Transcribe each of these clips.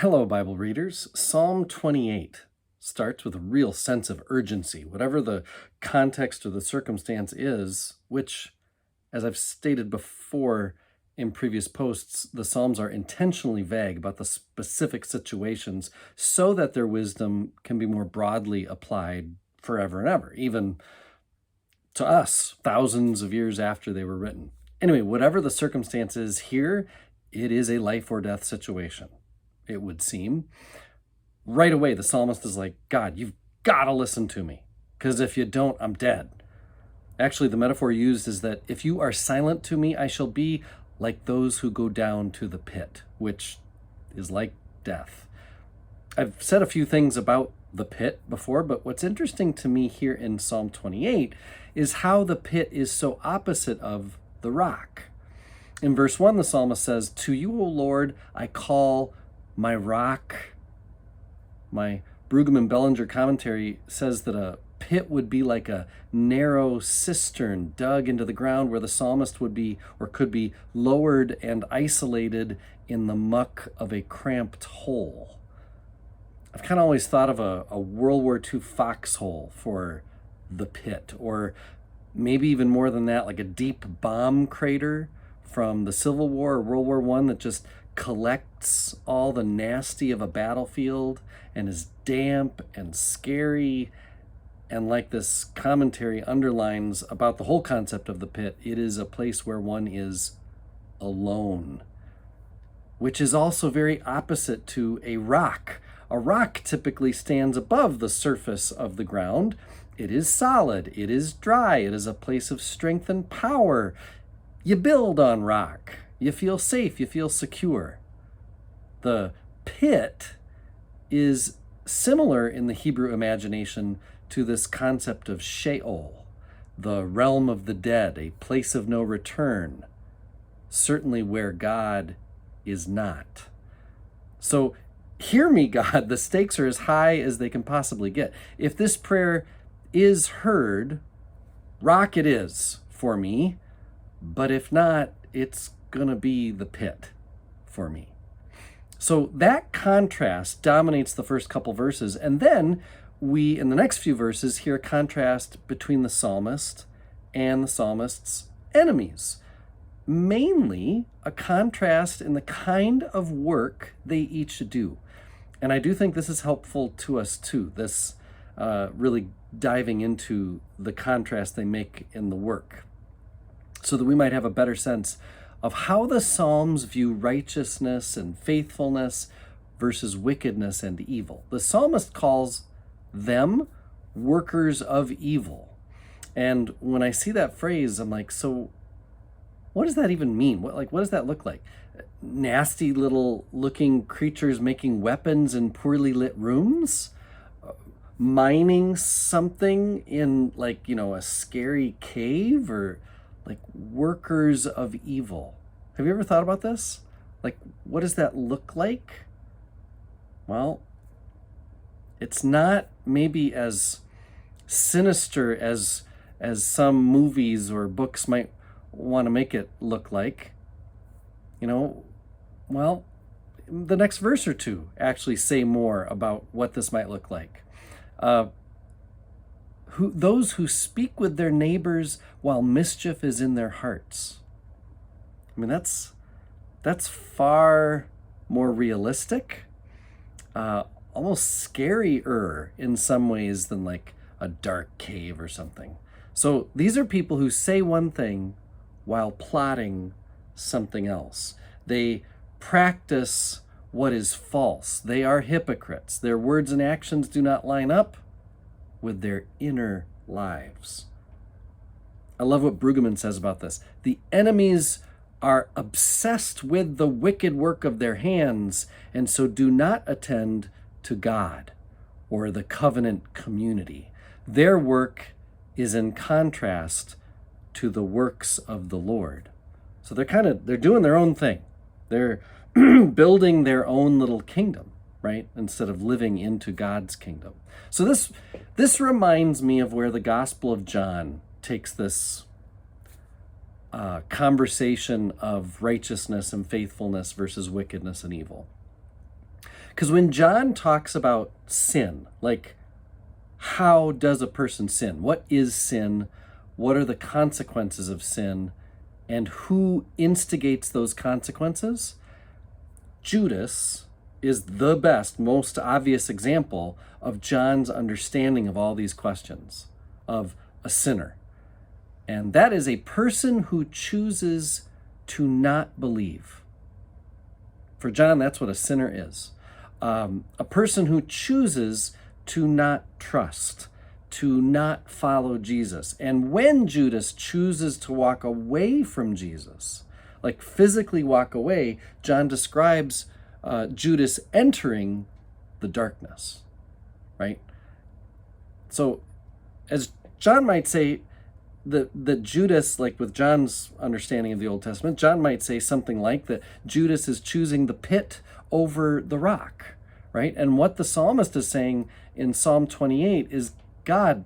Hello, Bible readers. Psalm 28 starts with a real sense of urgency, whatever the context or the circumstance is, which, as I've stated before in previous posts, the Psalms are intentionally vague about the specific situations so that their wisdom can be more broadly applied forever and ever, even to us, thousands of years after they were written. Anyway, whatever the circumstance is here, it is a life or death situation, it would seem. Right away, the psalmist is like, God, you've got to listen to me, because if you don't, I'm dead. Actually, the metaphor used is that if you are silent to me, I shall be like those who go down to the pit, which is like death. I've said a few things about the pit before, but what's interesting to me here in Psalm 28 is how the pit is so opposite of the rock. In verse 1, the psalmist says, "To you, O Lord, I call my rock." My Brueggemann and Bellinger commentary says that a pit would be like a narrow cistern dug into the ground where the psalmist would be or could be lowered and isolated in the muck of a cramped hole. I've kind of always thought of a World War II foxhole for the pit, or maybe even more than that, like a deep bomb crater from the Civil War or World War I that just collects all the nasty of a battlefield and is damp and scary. And like this commentary underlines about the whole concept of the pit, it is a place where one is alone, which is also very opposite to a rock. A rock typically stands above the surface of the ground. It is solid, it is dry, it is a place of strength and power. You build on rock. You feel safe, you feel secure. The pit is similar in the Hebrew imagination to this concept of Sheol, the realm of the dead, a place of no return, certainly where God is not. So hear me, God, the stakes are as high as they can possibly get. If this prayer is heard, rock it is for me, but if not, it's gonna be the pit for me. So that contrast dominates the first couple verses, and then we, in the next few verses, hear a contrast between the psalmist and the psalmist's enemies. Mainly a contrast in the kind of work they each do. And I do think this is helpful to us too, this really diving into the contrast they make in the work, so that we might have a better sense of how the Psalms view righteousness and faithfulness versus wickedness and evil. The psalmist calls them workers of evil. And when I see that phrase, I'm like, so what does that even mean? What does that look like? Nasty little looking creatures making weapons in poorly lit rooms? Mining something in a scary cave, or like workers of evil? Have you ever thought about this? Like, what does that look like? Well, it's not maybe as sinister as some movies or books might want to make it look like. Well, the next verse or two actually say more about what this might look like. Those who speak with their neighbors while mischief is in their hearts. I mean, that's far more realistic, almost scarier in some ways than like a dark cave or something. So these are people who say one thing while plotting something else. They practice what is false. They are hypocrites. Their words and actions do not line up with their inner lives. I love what Brueggemann says about this. The enemies are obsessed with the wicked work of their hands, and so do not attend to God or the covenant community. Their work is in contrast to the works of the Lord. So they're doing their own thing. They're building their own little kingdom, right? Instead of living into God's kingdom. So this reminds me of where the Gospel of John takes this conversation of righteousness and faithfulness versus wickedness and evil. Because when John talks about sin, like how does a person sin? What is sin? What are the consequences of sin? And who instigates those consequences? Judas is the best, most obvious example of John's understanding of all these questions of a sinner. And that is a person who chooses to not believe. For John, that's what a sinner is. A person who chooses to not trust, to not follow Jesus. And when Judas chooses to walk away from Jesus, like physically walk away, John describes Judas entering the darkness, right? So as John might say, the Judas, like with John's understanding of the Old Testament, John might say something like that Judas is choosing the pit over the rock, right? And what the psalmist is saying in Psalm 28 is, God,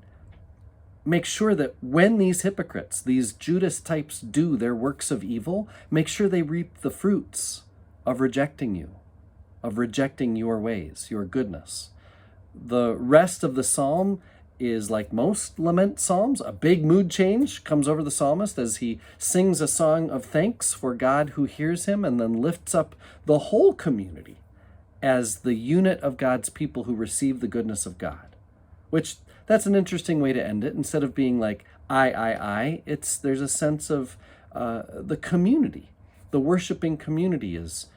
make sure that when these hypocrites, these Judas types, do their works of evil, make sure they reap the fruits of rejecting you, of rejecting your ways, your goodness. The rest of the psalm is like most lament psalms. A big mood change comes over the psalmist as he sings a song of thanks for God who hears him, and then lifts up the whole community as the unit of God's people who receive the goodness of God. Which, that's an interesting way to end it. Instead of being like I, there's a sense of the community. The worshiping community is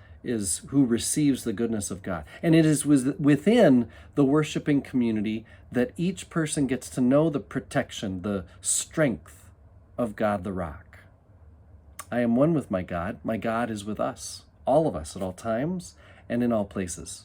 who receives the goodness of God. And it is within the worshiping community that each person gets to know the protection, the strength of God the rock. I am one with my God. My God is with us, all of us at all times and in all places.